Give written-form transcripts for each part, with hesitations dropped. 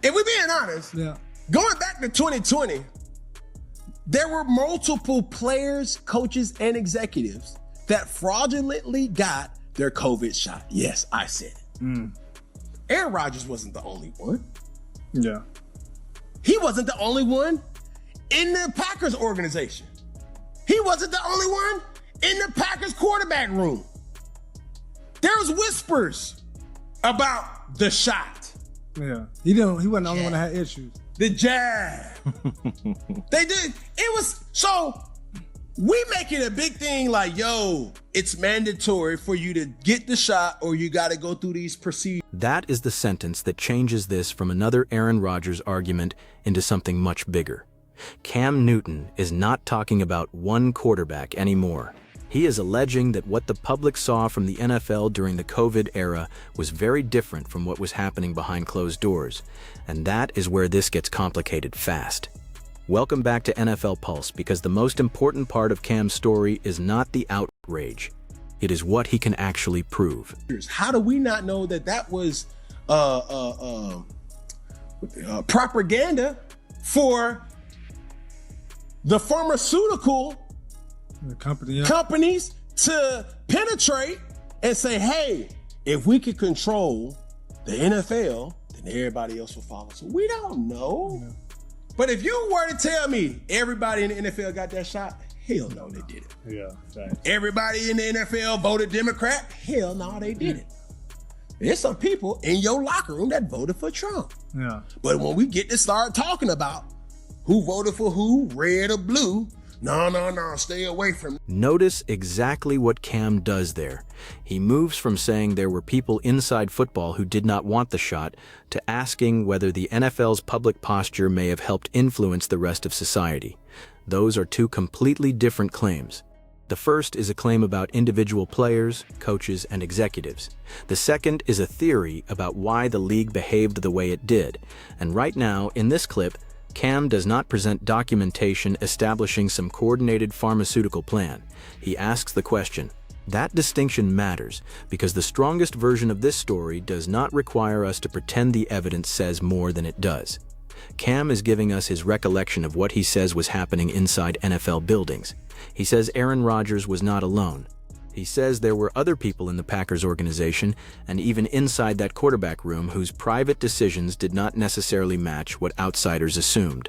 if we're being honest, going back to 2020, there were multiple players, coaches, and executives that fraudulently got their COVID shot. Yes, I said it. Aaron Rodgers wasn't the only one. Yeah. He wasn't the only one in the Packers organization. He wasn't the only one in the Packers quarterback room. There's whispers about the shot. Yeah. He wasn't the only one that had issues. The jab. They did. It was, so we make it a big thing like, yo, it's mandatory for you to get the shot or you got to go through these procedures. That is the sentence that changes this from another Aaron Rodgers argument into something much bigger. Cam Newton is not talking about one quarterback anymore. He is alleging that what the public saw from the NFL during the COVID era was very different from what was happening behind closed doors. And that is where this gets complicated fast. Welcome back to NFL Pulse, because the most important part of Cam's story is not the outrage. It is what he can actually prove. How do we not know that that was propaganda for the pharmaceutical companies to penetrate and say, hey, if we could control the NFL, then everybody else will follow. So we don't know. Yeah. But if you were to tell me everybody in the NFL got that shot, hell no, they did it. Yeah, thanks. Everybody in the NFL voted Democrat, hell no, they did it. There's some people in your locker room that voted for Trump. Yeah. But when we get to start talking about who voted for who, red or blue, no, stay away from it. Notice exactly what Cam does there. He moves from saying there were people inside football who did not want the shot to asking whether the NFL's public posture may have helped influence the rest of society. Those are two completely different claims. The first is a claim about individual players, coaches, and executives. The second is a theory about why the league behaved the way it did. And right now, in this clip, Cam does not present documentation establishing some coordinated pharmaceutical plan. He asks the question. That distinction matters because the strongest version of this story does not require us to pretend the evidence says more than it does. Cam is giving us his recollection of what he says was happening inside NFL buildings. He says Aaron Rodgers was not alone. He says there were other people in the Packers organization and even inside that quarterback room whose private decisions did not necessarily match what outsiders assumed.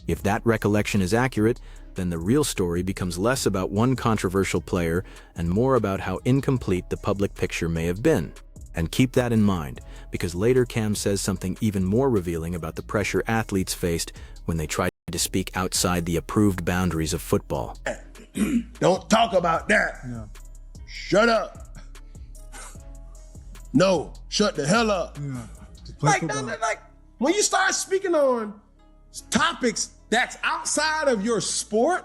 If that recollection is accurate, then the real story becomes less about one controversial player and more about how incomplete the public picture may have been. And keep that in mind, because later Cam says something even more revealing about the pressure athletes faced when they tried to speak outside the approved boundaries of football. Don't talk about that. Yeah. Shut up. No, shut the hell up. Yeah. Like when you start speaking on topics that's outside of your sport,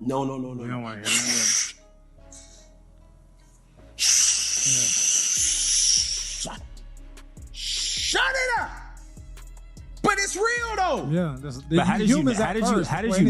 no. We don't want to hear that. Shut it up. But it's real though. Yeah. But how did you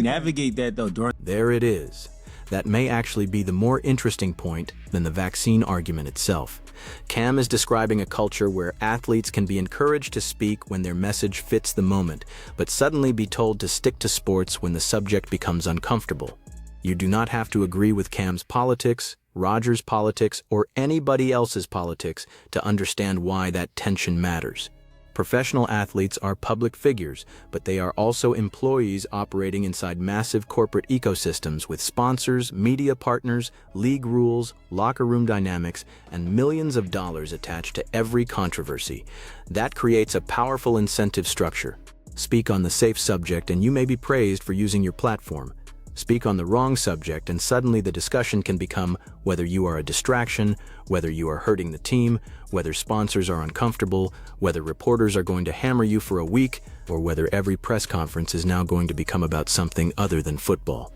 navigate that though? There it is. That may actually be the more interesting point than the vaccine argument itself. Cam is describing a culture where athletes can be encouraged to speak when their message fits the moment, but suddenly be told to stick to sports when the subject becomes uncomfortable. You do not have to agree with Cam's politics, Rodgers' politics, or anybody else's politics to understand why that tension matters. Professional athletes are public figures, but they are also employees operating inside massive corporate ecosystems with sponsors, media partners, league rules, locker room dynamics, and millions of dollars attached to every controversy. That creates a powerful incentive structure. Speak on the safe subject and you may be praised for using your platform. Speak on the wrong subject and suddenly the discussion can become whether you are a distraction, whether you are hurting the team, whether sponsors are uncomfortable, whether reporters are going to hammer you for a week, or whether every press conference is now going to become about something other than football.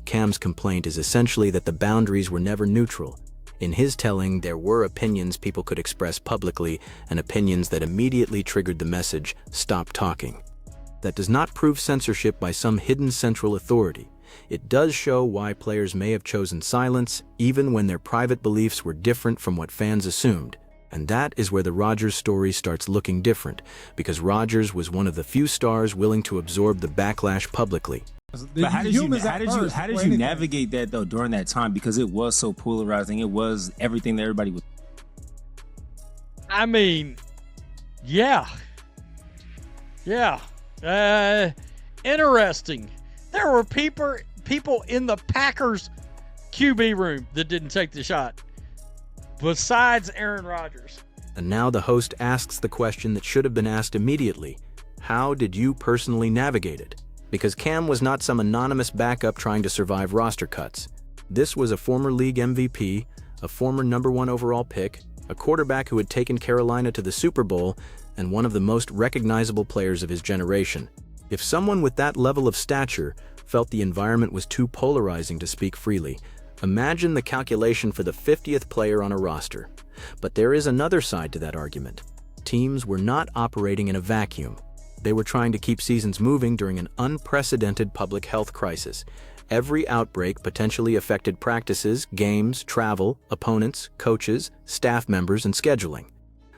Cam's complaint is essentially that the boundaries were never neutral. In his telling, there were opinions people could express publicly and opinions that immediately triggered the message, "Stop talking." That does not prove censorship by some hidden central authority. It does show why players may have chosen silence, even when their private beliefs were different from what fans assumed. And that is where the Rodgers story starts looking different, because Rodgers was one of the few stars willing to absorb the backlash publicly. But how did you navigate that though during that time? Because it was so polarizing. It was everything that everybody was. I mean, yeah. Interesting. There were people in the Packers QB room that didn't take the shot, besides Aaron Rodgers. And now the host asks the question that should have been asked immediately. How did you personally navigate it? Because Cam was not some anonymous backup trying to survive roster cuts. This was a former league MVP, a former #1 overall pick, a quarterback who had taken Carolina to the Super Bowl, and one of the most recognizable players of his generation. If someone with that level of stature felt the environment was too polarizing to speak freely, imagine the calculation for the 50th player on a roster. But there is another side to that argument. Teams were not operating in a vacuum. They were trying to keep seasons moving during an unprecedented public health crisis. Every outbreak potentially affected practices, games, travel, opponents, coaches, staff members, and scheduling.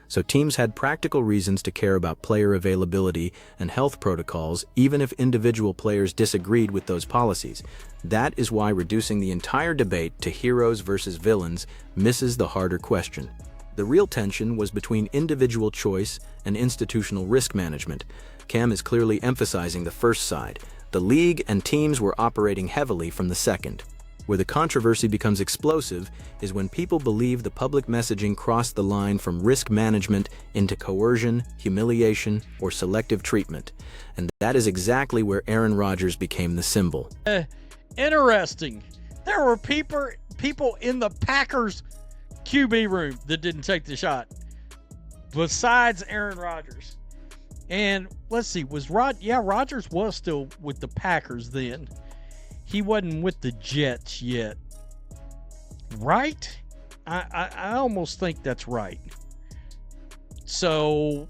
So teams had practical reasons to care about player availability and health protocols, even if individual players disagreed with those policies. That is why reducing the entire debate to heroes versus villains misses the harder question. The real tension was between individual choice and institutional risk management. Cam is clearly emphasizing the first side. The league and teams were operating heavily from the second. Where the controversy becomes explosive is when people believe the public messaging crossed the line from risk management into coercion, humiliation, or selective treatment. And that is exactly where Aaron Rodgers became the symbol. Interesting. There were people in the Packers QB room that didn't take the shot, besides Aaron Rodgers. And let's see, Rodgers was still with the Packers then. He wasn't with the Jets yet, right? I almost think that's right. So,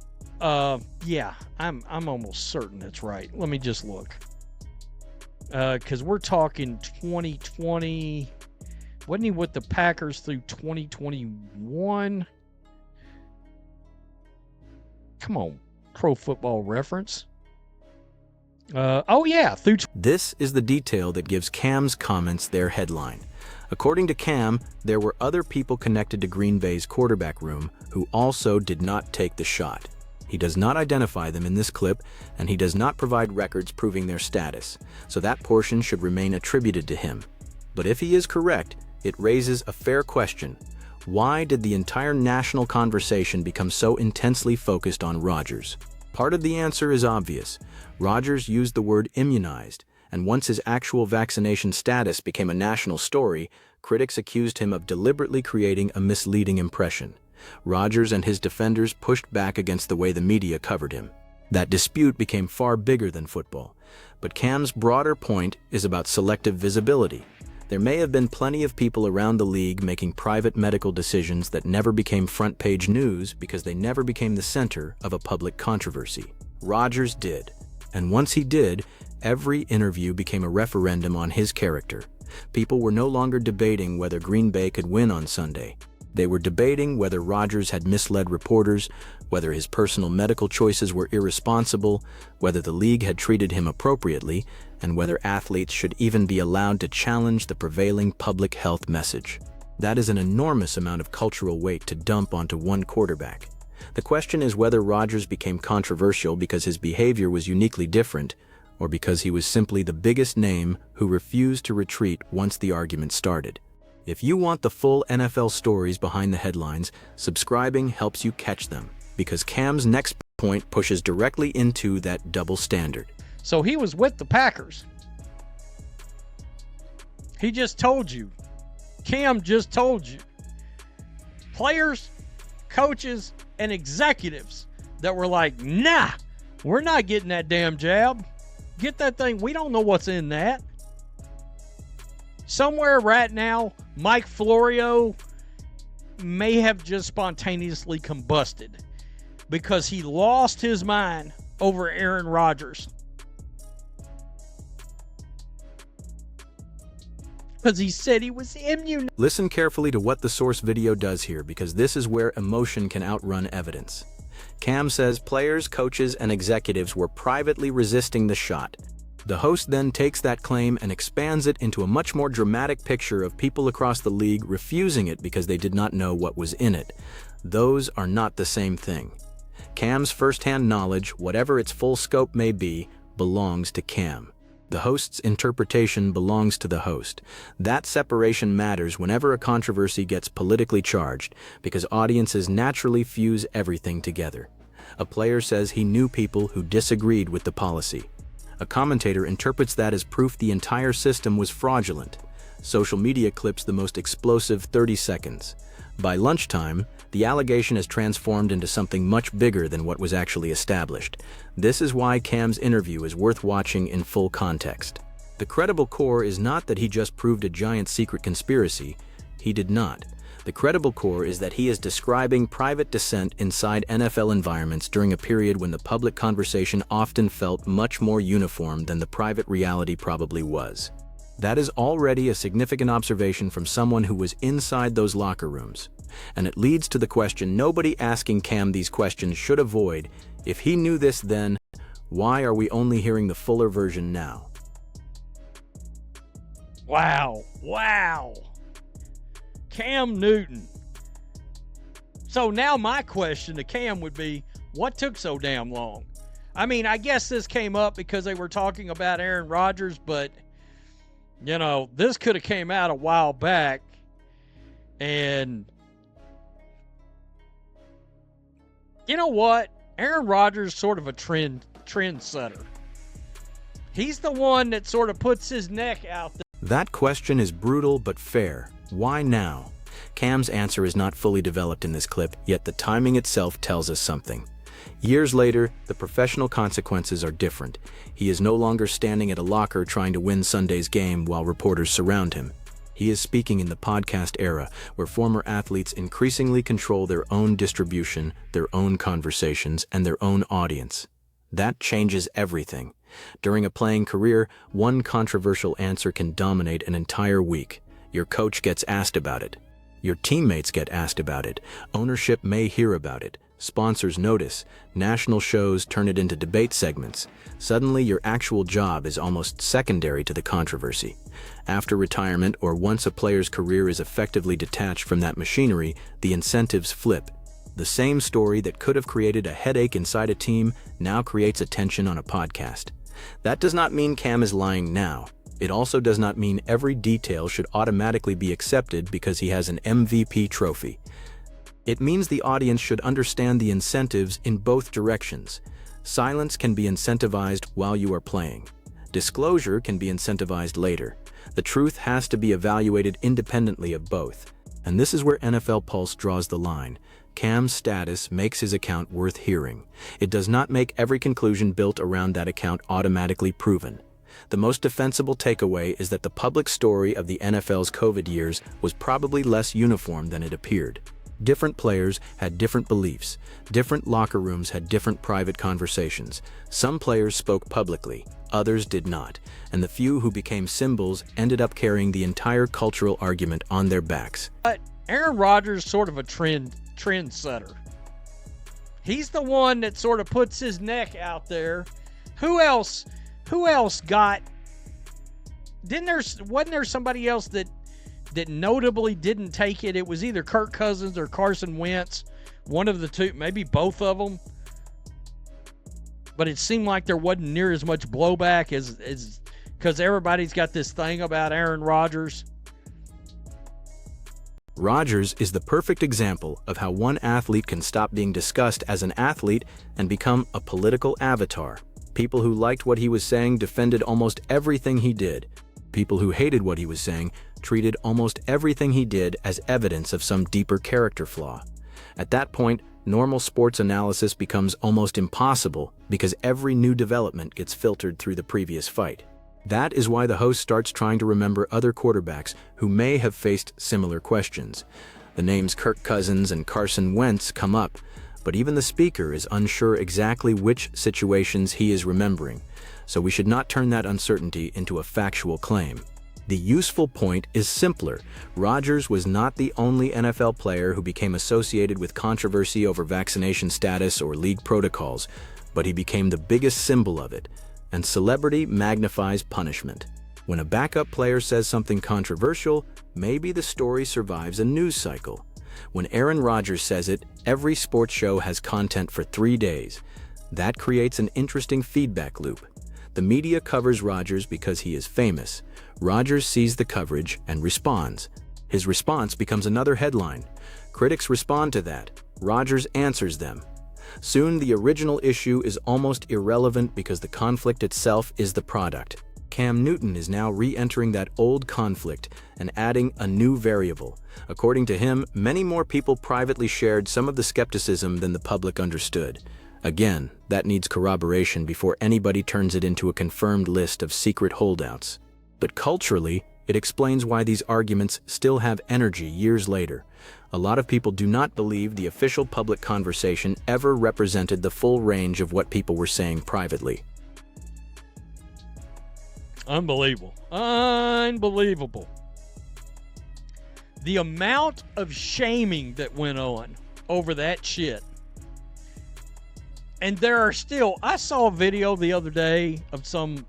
yeah, I'm almost certain that's right. Let me just look, because we're talking 2020. Wasn't he with the Packers through 2021? Come on, Pro Football Reference. This is the detail that gives Cam's comments their headline. According to Cam, there were other people connected to Green Bay's quarterback room who also did not take the shot. He does not identify them in this clip, and he does not provide records proving their status, so that portion should remain attributed to him. But if he is correct, it raises a fair question. Why did the entire national conversation become so intensely focused on Rodgers? Part of the answer is obvious. Rodgers used the word immunized, and once his actual vaccination status became a national story, critics accused him of deliberately creating a misleading impression. Rodgers and his defenders pushed back against the way the media covered him. That dispute became far bigger than football. But Cam's broader point is about selective visibility. There may have been plenty of people around the league making private medical decisions that never became front-page news because they never became the center of a public controversy. Rodgers did. And once he did, every interview became a referendum on his character. People were no longer debating whether Green Bay could win on Sunday. They were debating whether Rodgers had misled reporters, whether his personal medical choices were irresponsible, whether the league had treated him appropriately, and whether athletes should even be allowed to challenge the prevailing public health message. That is an enormous amount of cultural weight to dump onto one quarterback. The question is whether Rodgers became controversial because his behavior was uniquely different, or because he was simply the biggest name who refused to retreat once the argument started. If you want the full NFL stories behind the headlines, subscribing helps you catch them, because Cam's next point pushes directly into that double standard. So he was with the Packers. He just told you. Cam just told you. Players, coaches, and executives that were like, nah, we're not getting that damn jab. Get that thing. We don't know what's in that. Somewhere right now, Mike Florio may have just spontaneously combusted because he lost his mind over Aaron Rodgers. because he said he was immunized. Listen carefully to what the source video does here, because this is where emotion can outrun evidence. Cam says players, coaches, and executives were privately resisting the shot. The host then takes that claim and expands it into a much more dramatic picture of people across the league refusing it because they did not know what was in it. Those are not the same thing. Cam's firsthand knowledge, whatever its full scope may be, belongs to Cam. The host's interpretation belongs to the host. That separation matters whenever a controversy gets politically charged, because audiences naturally fuse everything together. A player says he knew people who disagreed with the policy. A commentator interprets that as proof the entire system was fraudulent. Social media clips the most explosive 30 seconds. By lunchtime, the allegation has transformed into something much bigger than what was actually established. This is why Cam's interview is worth watching in full context. The credible core is not that he just proved a giant secret conspiracy. He did not. The credible core is that he is describing private dissent inside NFL environments during a period when the public conversation often felt much more uniform than the private reality probably was. That is already a significant observation from someone who was inside those locker rooms. And it leads to the question nobody asking Cam these questions should avoid. If he knew this then, why are we only hearing the fuller version now? Wow. Cam Newton. So now my question to Cam would be, what took so damn long? I mean, I guess this came up because they were talking about Aaron Rodgers, but, you know, this could have came out a while back. And you know what? Aaron Rodgers is sort of a trendsetter. He's the one that sort of puts his neck out there. That question is brutal but fair. Why now? Cam's answer is not fully developed in this clip, yet the timing itself tells us something. Years later, the professional consequences are different. He is no longer standing at a locker trying to win Sunday's game while reporters surround him. He is speaking in the podcast era, where former athletes increasingly control their own distribution, their own conversations, and their own audience. That changes everything. During a playing career, one controversial answer can dominate an entire week. Your coach gets asked about it. Your teammates get asked about it. Ownership may hear about it. Sponsors notice. National shows turn it into debate segments. Suddenly, your actual job is almost secondary to the controversy. After retirement, or once a player's career is effectively detached from that machinery, the incentives flip. The same story that could have created a headache inside a team now creates attention on a podcast. That does not mean Cam is lying now. It also does not mean every detail should automatically be accepted because he has an MVP trophy. It means the audience should understand the incentives in both directions. Silence can be incentivized while you are playing. Disclosure can be incentivized later. The truth has to be evaluated independently of both. And this is where NFL Pulse draws the line. Cam's status makes his account worth hearing. It does not make every conclusion built around that account automatically proven. The most defensible takeaway is that the public story of the NFL's COVID years was probably less uniform than it appeared. Different players had different beliefs. Different locker rooms had different private conversations. Some players spoke publicly, others did not, and the few who became symbols ended up carrying the entire cultural argument on their backs. But Aaron Rodgers is sort of a trendsetter. He's the one that sort of puts his neck out there. Who else got? Wasn't there somebody else that notably didn't take it? It was either Kirk Cousins or Carson Wentz, one of the two, maybe both of them. But it seemed like there wasn't near as much blowback as because everybody's got this thing about Aaron Rodgers. Rodgers is the perfect example of how one athlete can stop being discussed as an athlete and become a political avatar. People who liked what he was saying defended almost everything he did. People who hated what he was saying treated almost everything he did as evidence of some deeper character flaw. At that point, normal sports analysis becomes almost impossible because every new development gets filtered through the previous fight. That is why the host starts trying to remember other quarterbacks who may have faced similar questions. The names Kirk Cousins and Carson Wentz come up, but even the speaker is unsure exactly which situations he is remembering, so we should not turn that uncertainty into a factual claim. The useful point is simpler. Rodgers was not the only NFL player who became associated with controversy over vaccination status or league protocols, but he became the biggest symbol of it. And celebrity magnifies punishment. When a backup player says something controversial, maybe the story survives a news cycle. When Aaron Rodgers says it, every sports show has content for 3 days. That creates an interesting feedback loop. The media covers Rodgers because he is famous. Rodgers sees the coverage and responds. His response becomes another headline. Critics respond to that. Rodgers answers them. Soon, the original issue is almost irrelevant because the conflict itself is the product. Cam Newton is now re-entering that old conflict and adding a new variable. According to him, many more people privately shared some of the skepticism than the public understood. Again, that needs corroboration before anybody turns it into a confirmed list of secret holdouts. But culturally, it explains why these arguments still have energy years later. A lot of people do not believe the official public conversation ever represented the full range of what people were saying privately. Unbelievable. Unbelievable. The amount of shaming that went on over that shit. And there are still, I saw a video the other day of some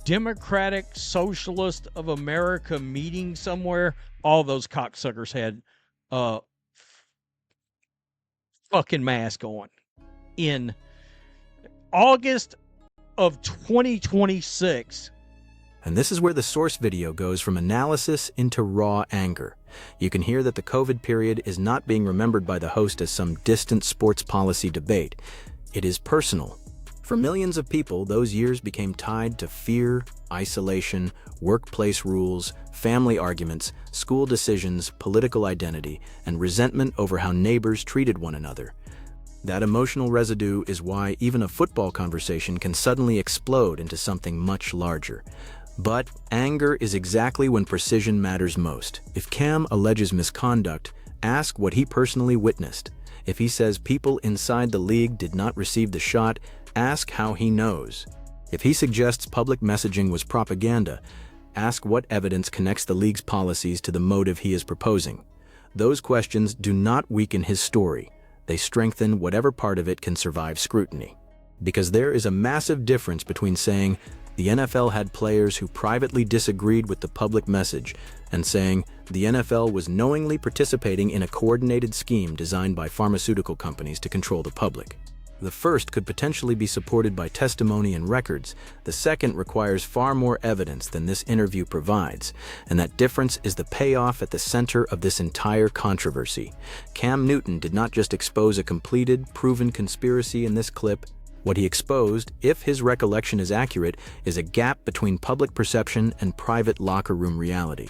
Democratic Socialist of America meeting somewhere. All those cocksuckers had fucking mask on in August of 2026. And this is where the source video goes from analysis into raw anger. You can hear that the COVID period is not being remembered by the host as some distant sports policy debate. It is personal. For millions of people, those years became tied to fear, isolation, workplace rules, family arguments, school decisions, political identity, and resentment over how neighbors treated one another. That emotional residue is why even a football conversation can suddenly explode into something much larger. But anger is exactly when precision matters most. If Cam alleges misconduct, ask what he personally witnessed. If he says people inside the league did not receive the shot, ask how he knows. If he suggests public messaging was propaganda, ask what evidence connects the league's policies to the motive he is proposing. Those questions do not weaken his story. They strengthen whatever part of it can survive scrutiny. Because there is a massive difference between saying the NFL had players who privately disagreed with the public message and saying the NFL was knowingly participating in a coordinated scheme designed by pharmaceutical companies to control the public. The first could potentially be supported by testimony and records. The second requires far more evidence than this interview provides, and that difference is the payoff at the center of this entire controversy. Cam Newton did not just expose a completed, proven conspiracy in this clip. What he exposed, if his recollection is accurate, is a gap between public perception and private locker room reality.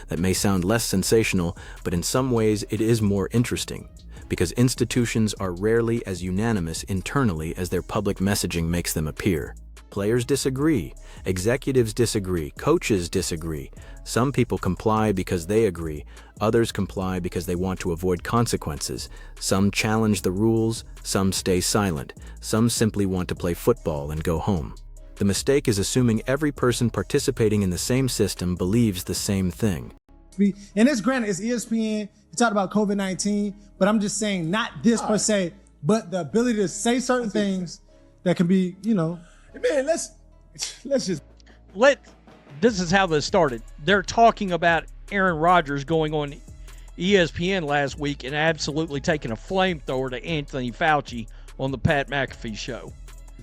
That may sound less sensational, but in some ways it is more interesting, because institutions are rarely as unanimous internally as their public messaging makes them appear. Players disagree, executives disagree, coaches disagree. Some people comply because they agree, others comply because they want to avoid consequences. Some challenge the rules, some stay silent, some simply want to play football and go home. The mistake is assuming every person participating in the same system believes the same thing. And it's granted, it's ESPN, you talked about COVID-19, but I'm just saying not this per se, but the ability to say certain things that can be, you know. Man, let's just This is how this started. They're talking about Aaron Rodgers going on ESPN last week and absolutely taking a flamethrower to Anthony Fauci on the Pat McAfee show.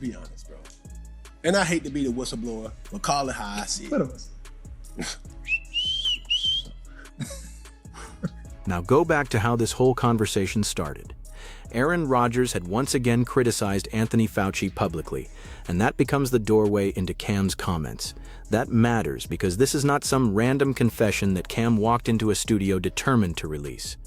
be honest, bro. And I hate to be the whistleblower, but call it how I see it. Now go back to how this whole conversation started. Aaron Rodgers had once again criticized Anthony Fauci publicly, and that becomes the doorway into Cam's comments. That matters because this is not some random confession that Cam walked into a studio determined to release.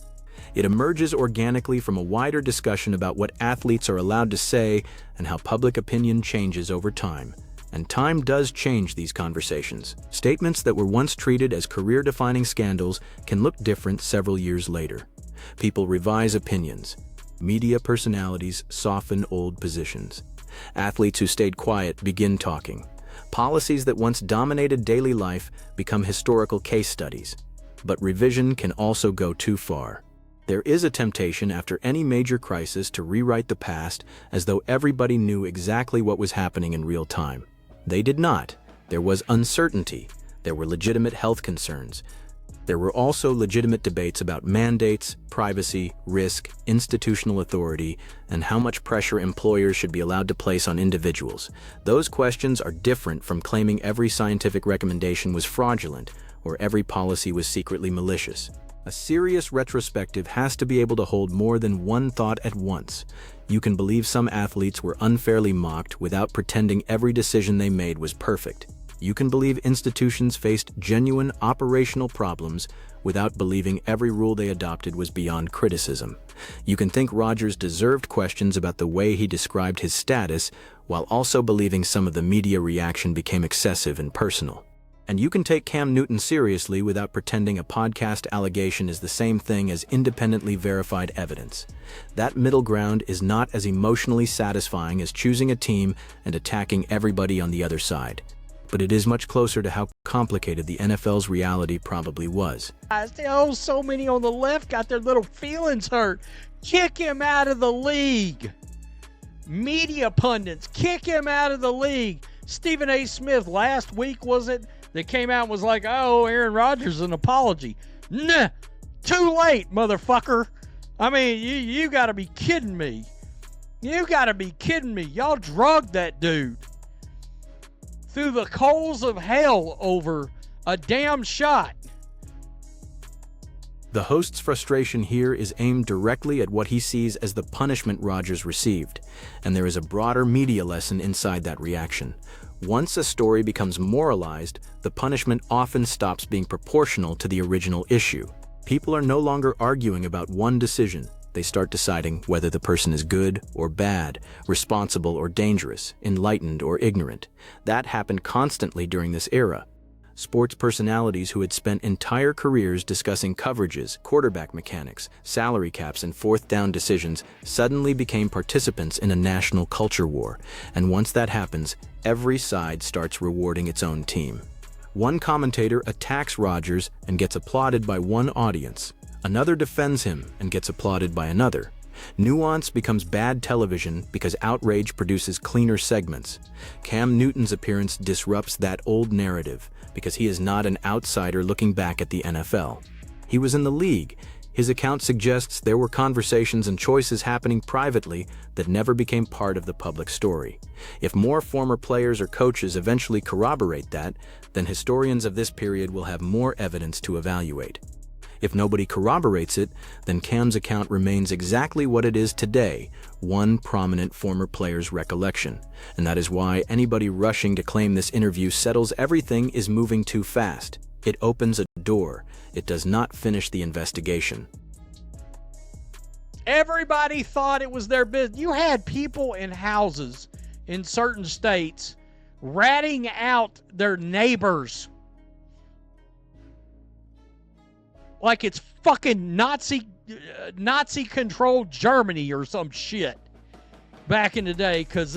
It emerges organically from a wider discussion about what athletes are allowed to say and how public opinion changes over time. And time does change these conversations. Statements that were once treated as career-defining scandals can look different several years later. People revise opinions. Media personalities soften old positions. Athletes who stayed quiet begin talking. Policies that once dominated daily life become historical case studies. But revision can also go too far. There is a temptation after any major crisis to rewrite the past as though everybody knew exactly what was happening in real time. They did not. There was uncertainty. There were legitimate health concerns. There were also legitimate debates about mandates, privacy, risk, institutional authority, and how much pressure employers should be allowed to place on individuals. Those questions are different from claiming every scientific recommendation was fraudulent or every policy was secretly malicious. A serious retrospective has to be able to hold more than one thought at once. You can believe some athletes were unfairly mocked without pretending every decision they made was perfect. You can believe institutions faced genuine operational problems without believing every rule they adopted was beyond criticism. You can think Rodgers deserved questions about the way he described his status while also believing some of the media reaction became excessive and personal. And you can take Cam Newton seriously without pretending a podcast allegation is the same thing as independently verified evidence. That middle ground is not as emotionally satisfying as choosing a team and attacking everybody on the other side. But it is much closer to how complicated the NFL's reality probably was. Oh, so many on the left got their little feelings hurt. Kick him out of the league. Media pundits, kick him out of the league. Stephen A. Smith last week, was it, that came out and was like, oh, Aaron Rodgers, an apology. Nah, too late, motherfucker. I mean, you got to be kidding me. You got to be kidding me. Y'all drugged that dude through the coals of hell over a damn shot. The host's frustration here is aimed directly at what he sees as the punishment Rodgers received, and there is a broader media lesson inside that reaction. Once a story becomes moralized, the punishment often stops being proportional to the original issue. People are no longer arguing about one decision. They start deciding whether the person is good or bad, responsible or dangerous, enlightened or ignorant. That happened constantly during this era. Sports personalities who had spent entire careers discussing coverages, quarterback mechanics, salary caps, and fourth down decisions suddenly became participants in a national culture war. And once that happens, every side starts rewarding its own team. One commentator attacks Rodgers and gets applauded by one audience. Another defends him and gets applauded by another. Nuance becomes bad television because outrage produces cleaner segments. Cam Newton's appearance disrupts that old narrative because he is not an outsider looking back at the NFL. He was in the league. His account suggests there were conversations and choices happening privately that never became part of the public story. If more former players or coaches eventually corroborate that, then historians of this period will have more evidence to evaluate. If nobody corroborates it, then Cam's account remains exactly what it is today, one prominent former player's recollection. And that is why anybody rushing to claim this interview settles everything is moving too fast. It opens a door. It does not finish the investigation. Everybody thought it was their business. You had people in houses in certain states ratting out their neighbors like it's fucking Nazi-controlled Germany or some shit back in the day, because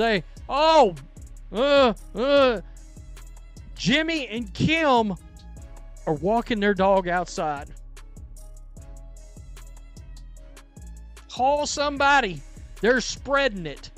Jimmy and Kim are walking their dog outside. Call somebody. They're spreading it.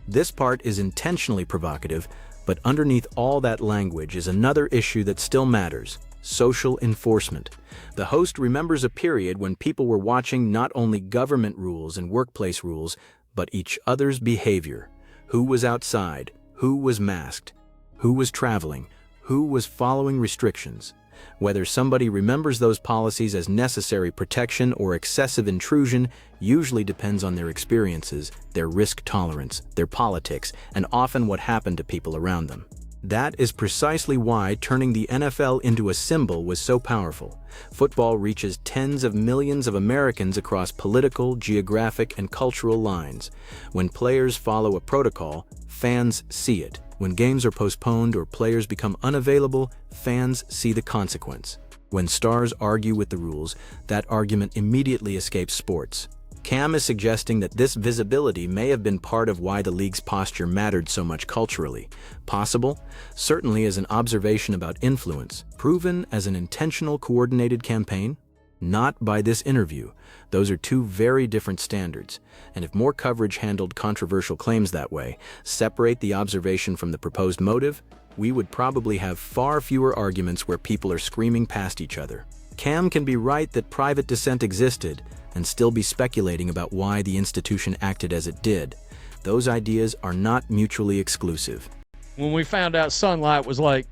This part is intentionally provocative, but underneath all that language is another issue that still matters: social enforcement. The host remembers a period when people were watching not only government rules and workplace rules, but each other's behavior. Who was outside? Who was masked? Who was traveling? Who was following restrictions? Whether somebody remembers those policies as necessary protection or excessive intrusion usually depends on their experiences, their risk tolerance, their politics, and often what happened to people around them. That is precisely why turning the NFL into a symbol was so powerful. Football reaches tens of millions of Americans across political, geographic, and cultural lines. When players follow a protocol, fans see it. When games are postponed or players become unavailable, fans see the consequence. When stars argue with the rules, that argument immediately escapes sports. Cam is suggesting that this visibility may have been part of why the league's posture mattered so much culturally. Possible? Certainly as an observation about influence. Proven as an intentional, coordinated campaign? Not by this interview. Those are two very different standards. And if more coverage handled controversial claims that way, separate the observation from the proposed motive, we would probably have far fewer arguments where people are screaming past each other. Cam can be right that private dissent existed and still be speculating about why the institution acted as it did. Those ideas are not mutually exclusive. When we found out sunlight was like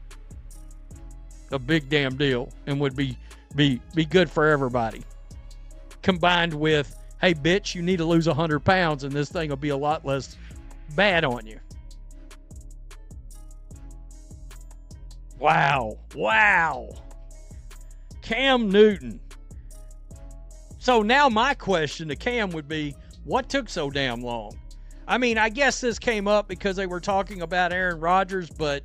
a big damn deal and would be good for everybody, combined with, hey bitch, you need to lose 100 pounds and this thing will be a lot less bad on you. Wow. Cam Newton. So now my question to Cam would be, what took so damn long? I mean, I guess this came up because they were talking about Aaron Rodgers, but...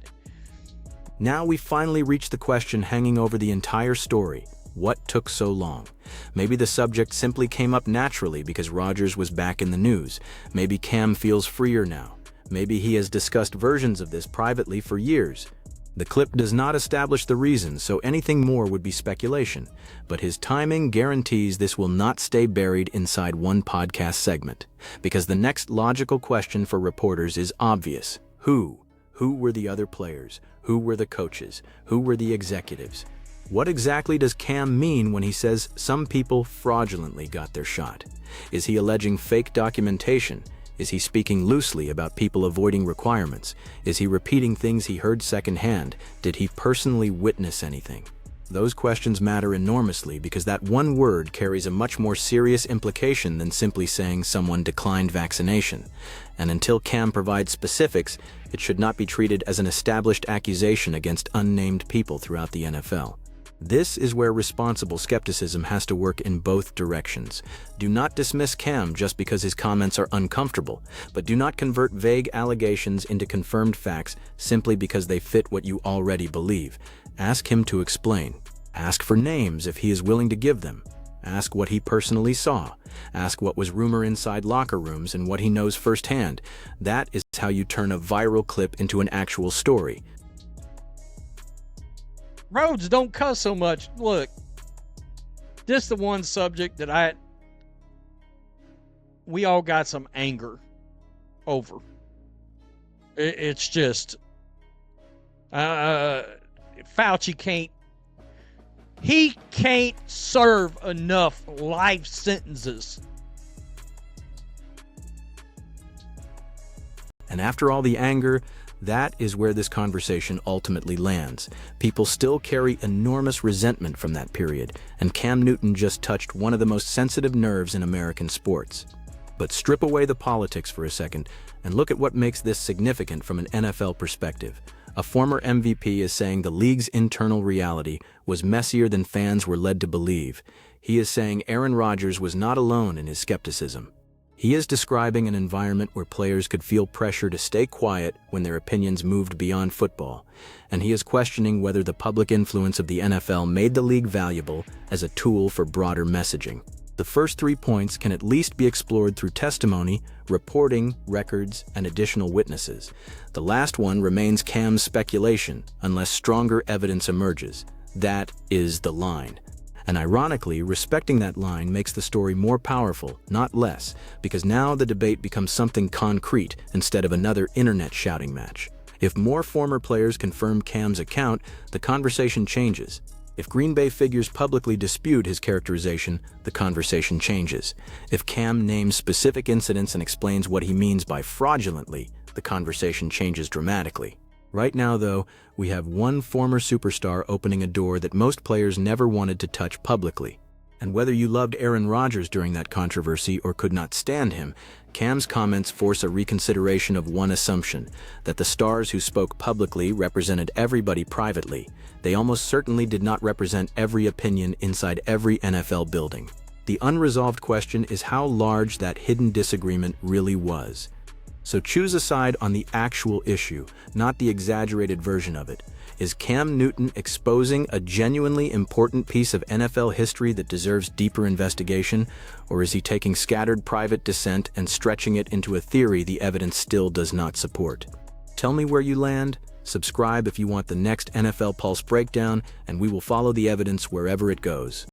Now we finally reach the question hanging over the entire story. What took so long? Maybe the subject simply came up naturally because Rodgers was back in the news. Maybe Cam feels freer now. Maybe he has discussed versions of this privately for years. The clip does not establish the reason, so anything more would be speculation. But his timing guarantees this will not stay buried inside one podcast segment. Because the next logical question for reporters is obvious. Who? Who were the other players? Who were the coaches? Who were the executives? What exactly does Cam mean when he says some people fraudulently got their shot? Is he alleging fake documentation? Is he speaking loosely about people avoiding requirements? Is he repeating things he heard secondhand? Did he personally witness anything? Those questions matter enormously because that one word carries a much more serious implication than simply saying someone declined vaccination. And until Cam provides specifics, it should not be treated as an established accusation against unnamed people throughout the NFL. This is where responsible skepticism has to work in both directions. Do not dismiss Cam just because his comments are uncomfortable, but do not convert vague allegations into confirmed facts simply because they fit what you already believe. Ask him to explain. Ask for names if he is willing to give them. Ask what he personally saw. Ask what was rumor inside locker rooms and what he knows firsthand. That is how you turn a viral clip into an actual story. Rhodes, don't cuss so much. Look, this is the one subject that we all got some anger over. It's just, Fauci can't serve enough life sentences. And after all the anger, that is where this conversation ultimately lands. People still carry enormous resentment from that period, and Cam Newton just touched one of the most sensitive nerves in American sports. But strip away the politics for a second and look at what makes this significant from an NFL perspective. A former MVP is saying the league's internal reality was messier than fans were led to believe. He is saying Aaron Rodgers was not alone in his skepticism. He is describing an environment where players could feel pressure to stay quiet when their opinions moved beyond football, and he is questioning whether the public influence of the NFL made the league valuable as a tool for broader messaging. The first 3 points can at least be explored through testimony, reporting, records, and additional witnesses. The last one remains Cam's speculation, unless stronger evidence emerges. That is the line. And ironically, respecting that line makes the story more powerful, not less, because now the debate becomes something concrete instead of another internet shouting match. If more former players confirm Cam's account, the conversation changes. If Green Bay figures publicly dispute his characterization, the conversation changes. If Cam names specific incidents and explains what he means by fraudulently, the conversation changes dramatically. Right now, though, we have one former superstar opening a door that most players never wanted to touch publicly. And whether you loved Aaron Rodgers during that controversy or could not stand him, Cam's comments force a reconsideration of one assumption, that the stars who spoke publicly represented everybody privately. They almost certainly did not represent every opinion inside every NFL building. The unresolved question is how large that hidden disagreement really was. So choose a side on the actual issue, not the exaggerated version of it. Is Cam Newton exposing a genuinely important piece of NFL history that deserves deeper investigation, or is he taking scattered private dissent and stretching it into a theory the evidence still does not support? Tell me where you land, subscribe if you want the next NFL Pulse breakdown, and we will follow the evidence wherever it goes.